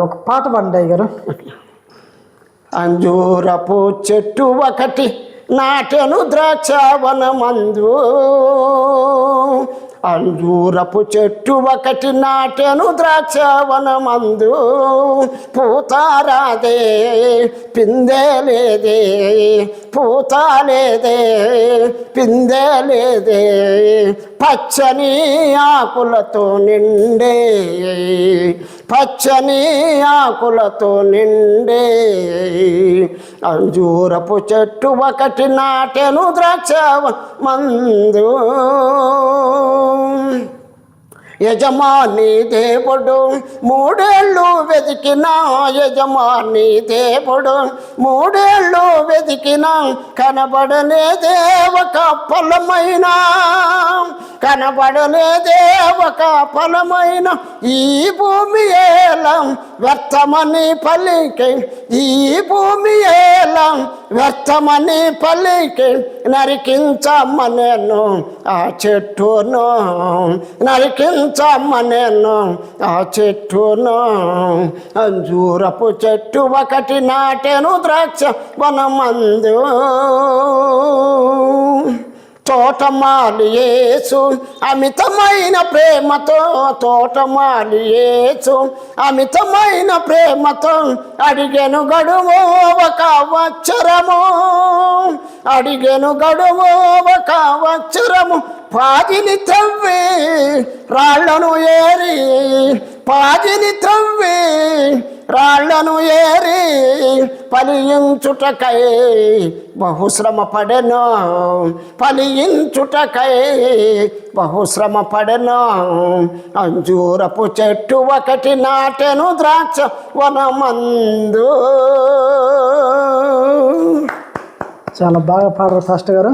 ఒక పాట పాడండి అయ్య గారు. అంజూరపు చెట్టు ఒకటి నాటెను ద్రాక్షవనమందు, అంజూరపు చెట్టు ఒకటి నాటెను ద్రాక్షవనమందు, పూతారాదే పిందే లేదే, పూతాలేదే పిందే లేదే, పచ్చని ఆకులతో నిండే, పచ్చని ఆకులతో నిండే, అంజూరపు చెట్టు ఒకటి నాటెను ద్రాక్షవనమందు. యజమాని దేవుడు మూడేళ్ళు వెతికినా, యజమాని దేవుడు మూడేళ్ళు వెతికినా, కనబడలేదే ఒక ఫలమైన, కనబడలేదే ఒక ఫలమైన, ఈ భూమి ఏలం వ్యర్థమని పలికి, ఈ భూమి ఏలం వ్యర్థమని పలికి, నరికించమనేను ఆ చెట్టును, నరికించమనేను ఆ చెట్టును. అంజూరపు చెట్టు ఒకటి నాటెను ద్రాక్షవనమందు, తోటమాలి యేసు అమితమైన ప్రేమతో, తోటమాలి యేసు అమితమైన ప్రేమతో, అడిగెను గడువు ఒక వత్సరము, అడిగెను గడువు ఒక వత్సరము, పాదిని త్రవ్వి రాళ్లను ఏరి, పాదిని త్రవ్వి రాళ్లను ఏరి, ఫలించుటకై బహుశ్రమ పడెను, ఫలించుటకై బహుశ్రమ పడెను. అంజూరపు చెట్టు ఒకటి నాటెను ద్రాక్షవనమందు. చాలా బాగా పాడరు పాస్టర్ గారు.